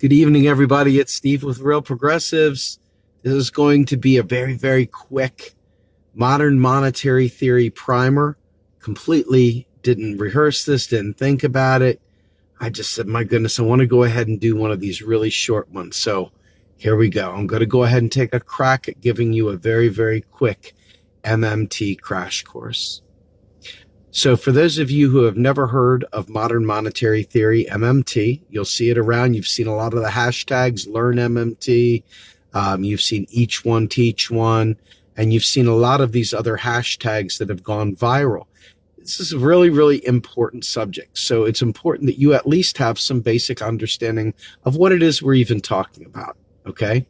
Good evening, everybody. It's Steve with Real Progressives. This is going to be a very, very quick modern monetary theory primer. Completely didn't rehearse this, didn't think about it. I just said, my goodness, I want to go ahead and do one of these really short ones. So here we go. I'm going to go ahead and take a crack at giving you a very, very quick MMT crash course. So for those of you who have never heard of modern monetary theory, MMT, you'll see it around. You've seen a lot of the hashtags, learn MMT. You've seen each one teach one. And you've seen a lot of these other hashtags that have gone viral. This is a really, really important subject. So it's important that you at least have some basic understanding of what it is we're even talking about. Okay?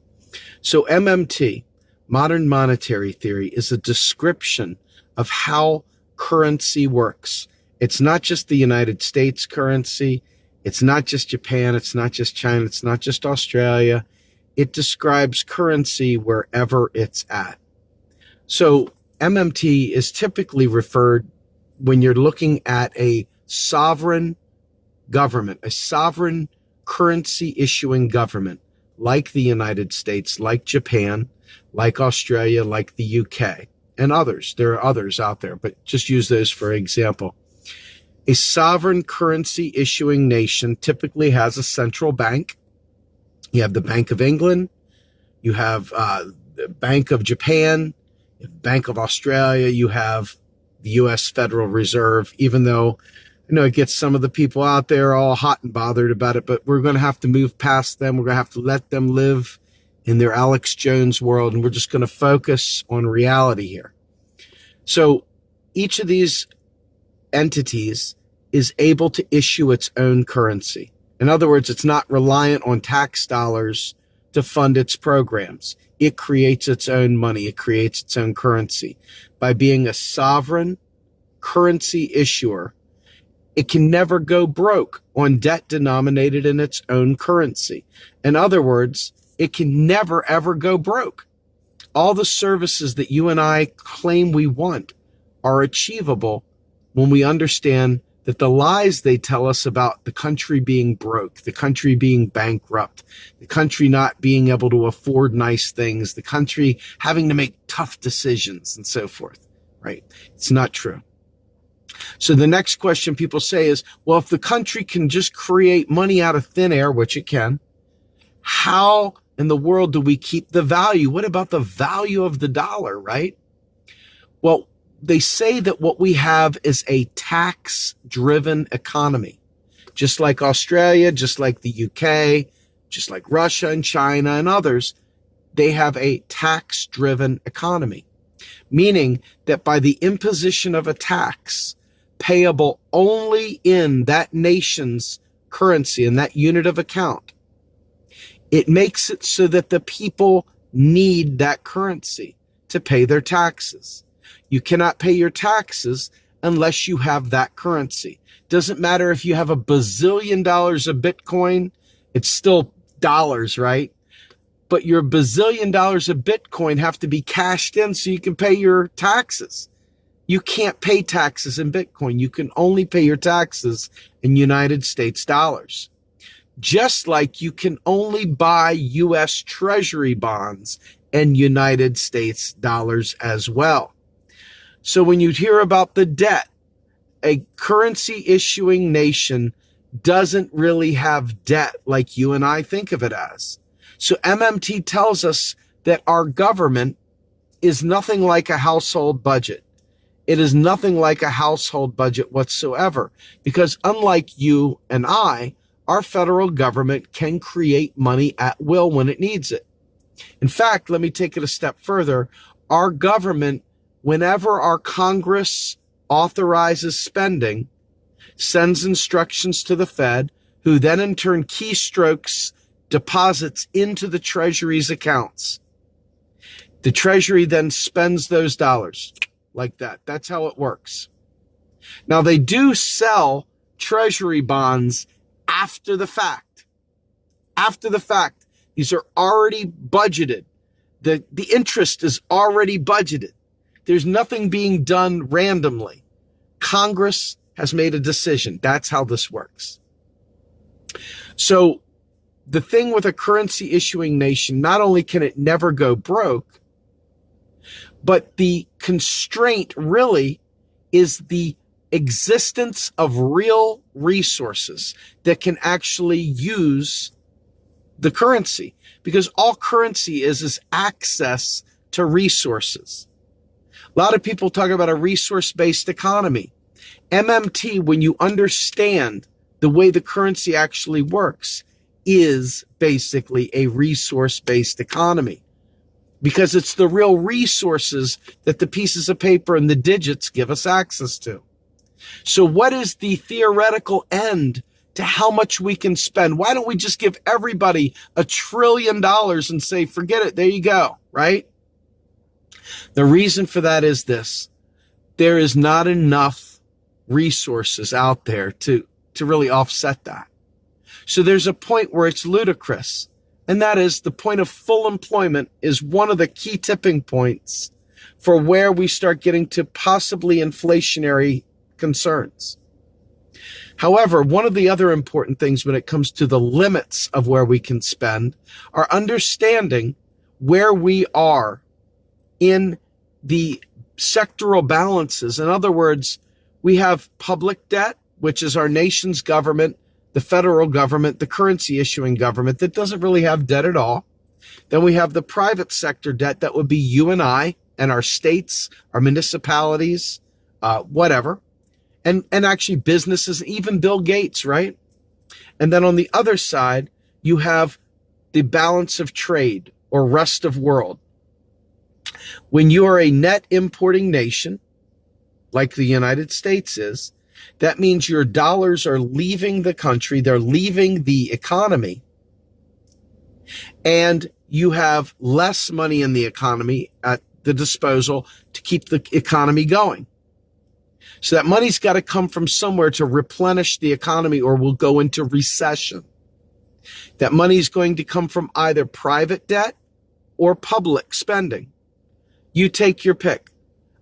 So MMT, modern monetary theory, is a description of how currency works. It's not just the United States currency. It's not just Japan. It's not just China. It's not just Australia. It describes currency wherever it's at. So MMT is typically referred when you're looking at a sovereign government, a sovereign currency issuing government like the United States, like Japan, like Australia, like the UK. And others. There are others out there, but just use those for example. A sovereign currency issuing nation typically has a central bank. You have the Bank of England. You have the Bank of Japan, Bank of Australia. You have the U.S. Federal Reserve, even though I know it gets some of the people out there all hot and bothered about it, but we're going to have to move past them. We're going to have to let them live in their Alex Jones world, and we're just going to focus on reality here. So each of these entities is able to issue its own currency. In other words, it's not reliant on tax dollars to fund its programs. It creates its own money. It creates its own currency. By being a sovereign currency issuer, it can never go broke on debt denominated in its own currency. In other words, it can never, ever go broke. All the services that you and I claim we want are achievable when we understand that the lies they tell us about the country being broke, the country being bankrupt, the country not being able to afford nice things, the country having to make tough decisions and so forth, right? It's not true. So the next question people say is, well, if the country can just create money out of thin air, which it can, how in the world do we keep the value? What about the value of the dollar, right? Well, they say that what we have is a tax-driven economy, just like Australia, just like the UK, just like Russia and China and others. They have a tax-driven economy, meaning that by the imposition of a tax payable only in that nation's currency, in that unit of account, it makes it so that the people need that currency to pay their taxes. You cannot pay your taxes unless you have that currency. Doesn't matter if you have $1 bazillion of Bitcoin, it's still dollars, right? But your $1 bazillion of Bitcoin have to be cashed in so you can pay your taxes. You can't pay taxes in Bitcoin. You can only pay your taxes in United States dollars. Just like you can only buy U.S. Treasury bonds and United States dollars as well. So when you hear about the debt, a currency issuing nation doesn't really have debt like you and I think of it as. So MMT tells us that our government is nothing like a household budget. It is nothing like a household budget whatsoever, because unlike you and I, our federal government can create money at will when it needs it. In fact, let me take it a step further. Our government, whenever our Congress authorizes spending, sends instructions to the Fed, who then in turn keystrokes deposits into the Treasury's accounts. The Treasury then spends those dollars like that. That's how it works. Now, they do sell Treasury bonds after the fact. After the fact, these are already budgeted. The interest is already budgeted. There's nothing being done randomly. Congress has made a decision. That's how this works. So the thing with a currency issuing nation, not only can it never go broke, but the constraint really is the existence of real resources that can actually use the currency, because all currency is access to resources. A lot of people talk about a resource-based economy. MMT, when you understand the way the currency actually works, is basically a resource-based economy, because it's the real resources that the pieces of paper and the digits give us access to. So what is the theoretical end to how much we can spend? Why don't we just give everybody $1 trillion and say, forget it, there you go, right? The reason for that is this: there is not enough resources out there to really offset that. So there's a point where it's ludicrous, and that is the point of full employment is one of the key tipping points for where we start getting to possibly inflationary concerns. However, one of the other important things when it comes to the limits of where we can spend are understanding where we are in the sectoral balances. In other words, we have public debt, which is our nation's government, the federal government, the currency issuing government that doesn't really have debt at all. Then we have the private sector debt, that would be you and I and our states, our municipalities, whatever. And actually businesses, even Bill Gates, right? And then on the other side, you have the balance of trade or rest of world. When you are a net importing nation, like the United States is, that means your dollars are leaving the country, they're leaving the economy, and you have less money in the economy at the disposal to keep the economy going. So that money's got to come from somewhere to replenish the economy, or we'll go into recession. That money is going to come from either private debt or public spending. You take your pick.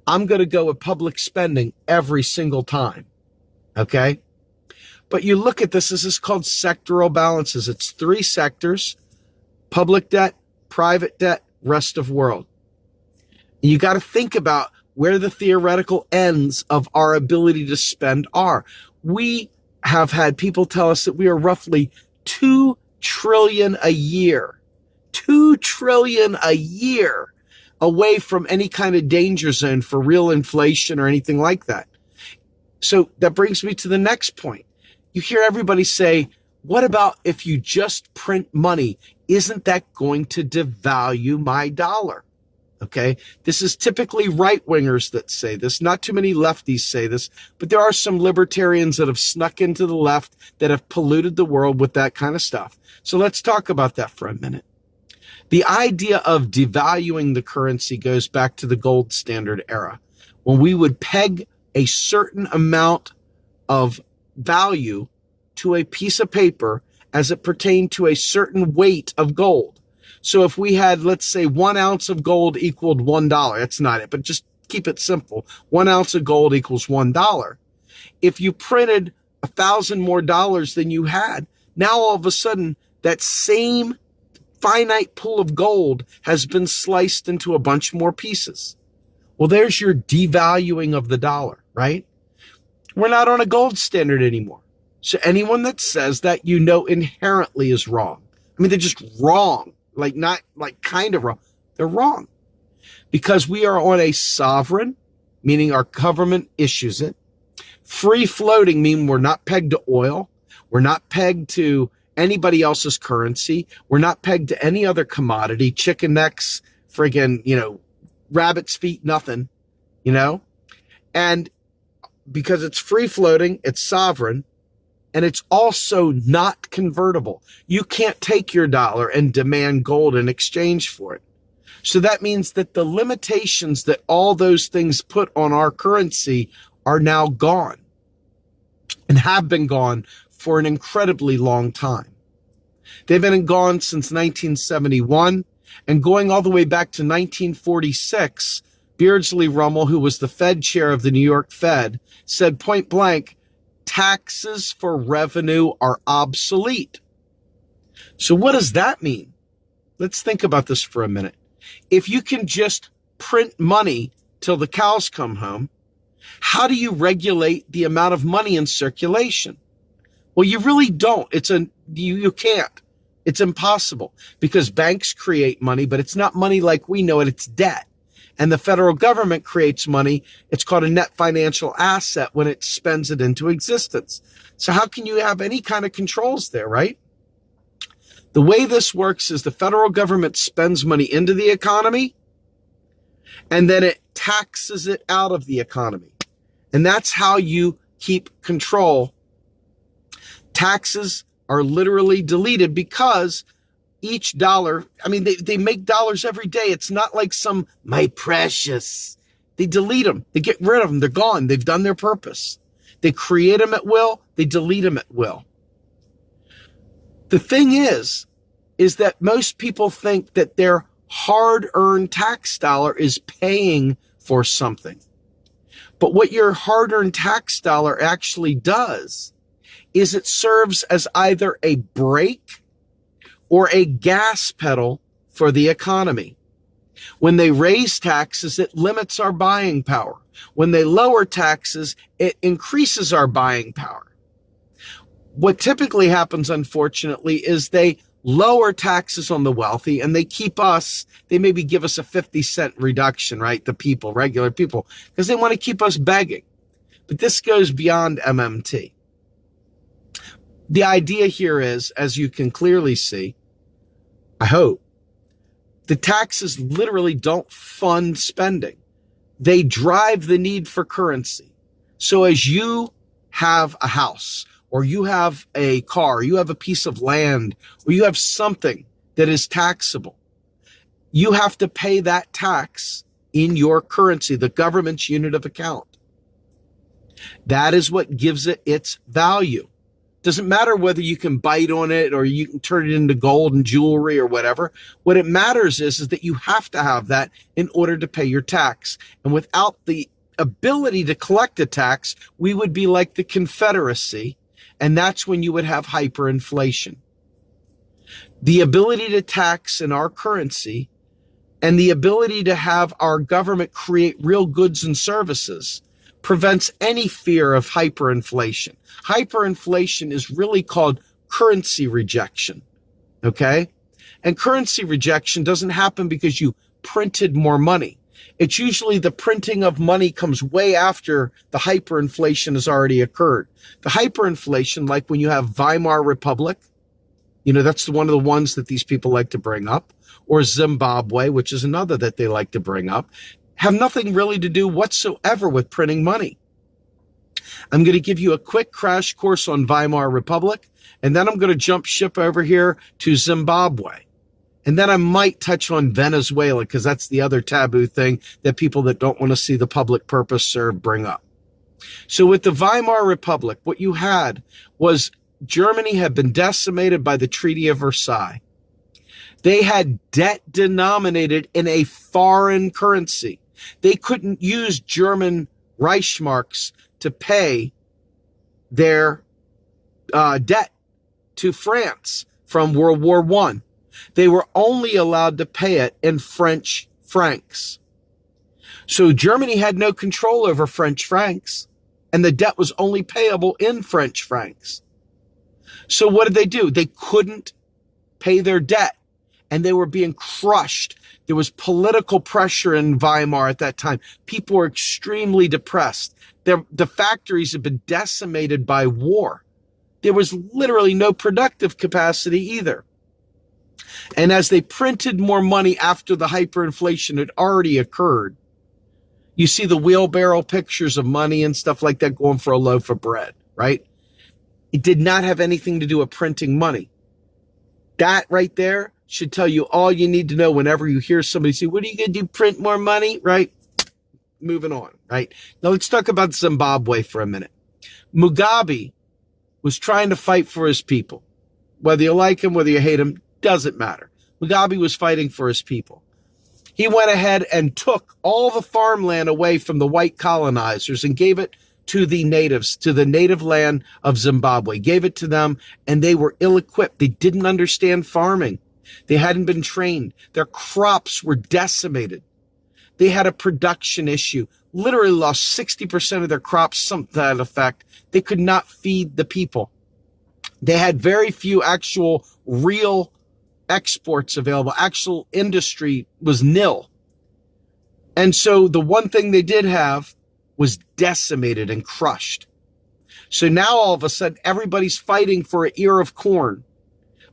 I'm going to go with public spending every single time. Okay? But you look at this is called sectoral balances. It's 3 sectors: public debt, private debt, rest of world. And you got to think about where the theoretical ends of our ability to spend are. We have had people tell us that we are roughly $2 trillion a year, $2 trillion a year away from any kind of danger zone for real inflation or anything like that. So that brings me to the next point. You hear everybody say, what about if you just print money? Isn't that going to devalue my dollar? Okay, this is typically right-wingers that say this. Not too many lefties say this, but there are some libertarians that have snuck into the left that have polluted the world with that kind of stuff. So let's talk about that for a minute. The idea of devaluing the currency goes back to the gold standard era, when we would peg a certain amount of value to a piece of paper as it pertained to a certain weight of gold. So if we had, let's say, 1 ounce of gold equaled $1, that's not it, but just keep it simple. 1 ounce of gold equals $1. If you printed 1,000 more dollars than you had, now all of a sudden that same finite pool of gold has been sliced into a bunch more pieces. Well, there's your devaluing of the dollar, right? We're not on a gold standard anymore. So anyone that says that, you know, inherently is wrong. I mean, they're just wrong. Like, not like kind of wrong. They're wrong. Because we are on a sovereign, meaning our government issues it. Free floating, meaning we're not pegged to oil. We're not pegged to anybody else's currency. We're not pegged to any other commodity, chicken necks, friggin', rabbit's feet, nothing, And because it's free floating, it's sovereign. And it's also not convertible. You can't take your dollar and demand gold in exchange for it. So that means that the limitations that all those things put on our currency are now gone and have been gone for an incredibly long time. They've been gone since 1971, and going all the way back to 1946, Beardsley Rummel, who was the Fed chair of the New York Fed, said point blank, taxes for revenue are obsolete. So what does that mean? Let's think about this for a minute. If you can just print money till the cows come home, how do you regulate the amount of money in circulation? Well, you really don't. You can't. It's impossible because banks create money, but it's not money like we know it. It's debt. And the federal government creates money. It's called a net financial asset when it spends it into existence. So how can you have any kind of controls there, right? The way this works is the federal government spends money into the economy and then it taxes it out of the economy. And that's how you keep control. Taxes are literally deleted because each dollar, they make dollars every day. It's not like some, my precious. They delete them. They get rid of them. They're gone. They've done their purpose. They create them at will. They delete them at will. The thing is that most people think that their hard-earned tax dollar is paying for something. But what your hard-earned tax dollar actually does is it serves as either a brake or a gas pedal for the economy. When they raise taxes, it limits our buying power. When they lower taxes, it increases our buying power. What typically happens, unfortunately, is they lower taxes on the wealthy and they maybe give us a 50-cent reduction, right? The people, regular people, because they want to keep us begging. But this goes beyond MMT. The idea here is, as you can clearly see, I hope, the taxes literally don't fund spending. They drive the need for currency. So as you have a house, or you have a car, you have a piece of land, or you have something that is taxable, you have to pay that tax in your currency, the government's unit of account. That is what gives it its value. Doesn't matter whether you can bite on it or you can turn it into gold and jewelry or whatever. What it matters is that you have to have that in order to pay your tax. And without the ability to collect a tax, we would be like the Confederacy. And that's when you would have hyperinflation. The ability to tax in our currency and the ability to have our government create real goods and services prevents any fear of hyperinflation. Hyperinflation is really called currency rejection, okay? And currency rejection doesn't happen because you printed more money. It's usually the printing of money comes way after the hyperinflation has already occurred. The hyperinflation, like when you have Weimar Republic, that's one of the ones that these people like to bring up, or Zimbabwe, which is another that they like to bring up, have nothing really to do whatsoever with printing money. I'm going to give you a quick crash course on Weimar Republic, and then I'm going to jump ship over here to Zimbabwe. And then I might touch on Venezuela, because that's the other taboo thing that people that don't want to see the public purpose served bring up. So with the Weimar Republic, what you had was Germany had been decimated by the Treaty of Versailles. They had debt denominated in a foreign currency. They couldn't use German Reichsmarks to pay their debt to France from World War I. They were only allowed to pay it in French francs. So Germany had no control over French francs, and the debt was only payable in French francs. So what did they do? They couldn't pay their debt, and they were being crushed. There was political pressure in Weimar at that time. People were extremely depressed. The factories had been decimated by war. There was literally no productive capacity either. And as they printed more money after the hyperinflation had already occurred, you see the wheelbarrow pictures of money and stuff like that going for a loaf of bread, right? It did not have anything to do with printing money. That right there should tell you all you need to know whenever you hear somebody say, what are you going to do, print more money, right? Moving on, right? Now let's talk about Zimbabwe for a minute. Mugabe was trying to fight for his people. Whether you like him, whether you hate him, doesn't matter. Mugabe was fighting for his people. He went ahead and took all the farmland away from the white colonizers and gave it to the natives, to the native land of Zimbabwe, gave it to them, and they were ill-equipped. They didn't understand farming. They hadn't been trained. Their crops were decimated. They had a production issue, literally lost 60% of their crops, something to that effect. They could not feed the people. They had very few actual real exports available. Actual industry was nil. And so the one thing they did have was decimated and crushed. So now all of a sudden, everybody's fighting for an ear of corn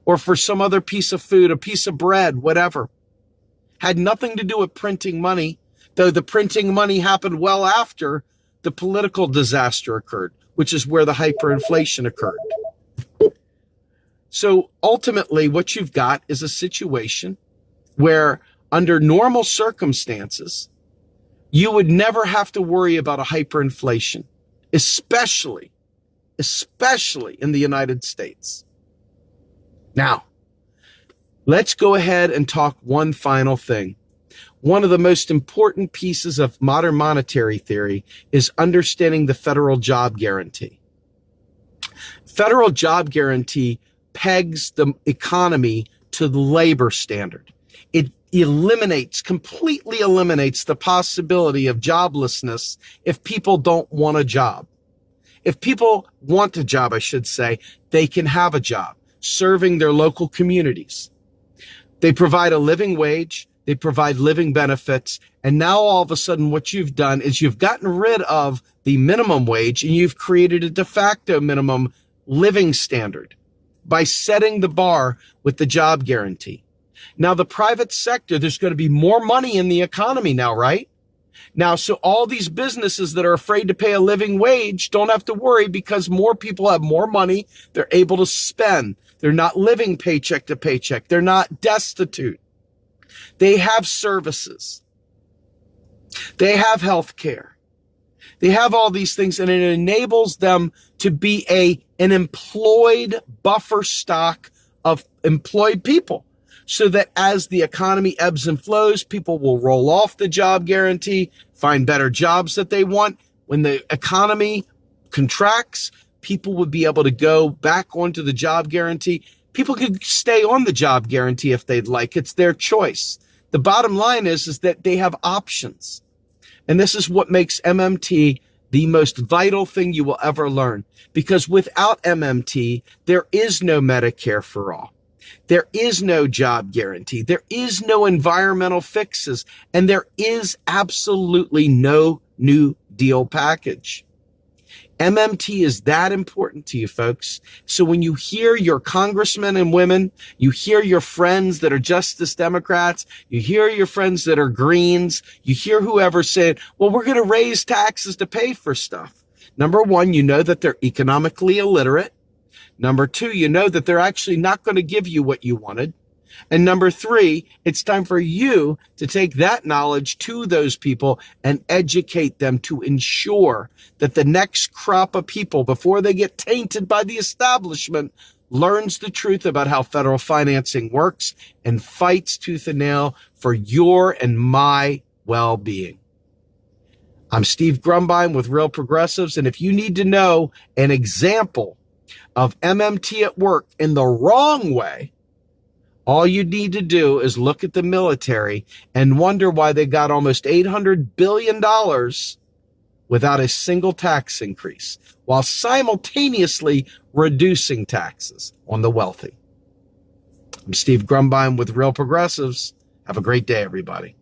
or for some other piece of food, a piece of bread, whatever. Had nothing to do with printing money, though the printing money happened well after the political disaster occurred, which is where the hyperinflation occurred. So ultimately, what you've got is a situation where under normal circumstances, you would never have to worry about a hyperinflation, especially in the United States. Now, let's go ahead and talk one final thing. One of the most important pieces of modern monetary theory is understanding the federal job guarantee. Federal job guarantee pegs the economy to the labor standard. It completely eliminates the possibility of joblessness if people don't want a job. If people want a job, I should say, they can have a job serving their local communities. They provide a living wage, they provide living benefits, and now all of a sudden what you've done is you've gotten rid of the minimum wage and you've created a de facto minimum living standard by setting the bar with the job guarantee. Now, the private sector, there's going to be more money in the economy now, right? Now, so all these businesses that are afraid to pay a living wage don't have to worry because more people have more money. They're able to spend. They're not living paycheck to paycheck. They're not destitute. They have services. They have health care. They have all these things, and it enables them to be an employed buffer stock of employed people, so that as the economy ebbs and flows, people will roll off the job guarantee, find better jobs that they want. When the economy contracts, people would be able to go back onto the job guarantee. People could stay on the job guarantee if they'd like. It's their choice. The bottom line is that they have options. And this is what makes MMT the most vital thing you will ever learn. Because without MMT, there is no Medicare for all. There is no job guarantee. There is no environmental fixes. And there is absolutely no New Deal package. MMT is that important to you, folks. So when you hear your congressmen and women, you hear your friends that are Justice Democrats, you hear your friends that are Greens, you hear whoever said, well, we're going to raise taxes to pay for stuff. Number one, you know that they're economically illiterate. Number two, you know that they're actually not going to give you what you wanted. And number three, it's time for you to take that knowledge to those people and educate them to ensure that the next crop of people, before they get tainted by the establishment, learns the truth about how federal financing works and fights tooth and nail for your and my well-being. I'm Steve Grumbine with Real Progressives, and if you need to know an example of MMT at work in the wrong way, all you need to do is look at the military and wonder why they got almost $800 billion without a single tax increase, while simultaneously reducing taxes on the wealthy. I'm Steve Grumbine with Real Progressives. Have a great day, everybody.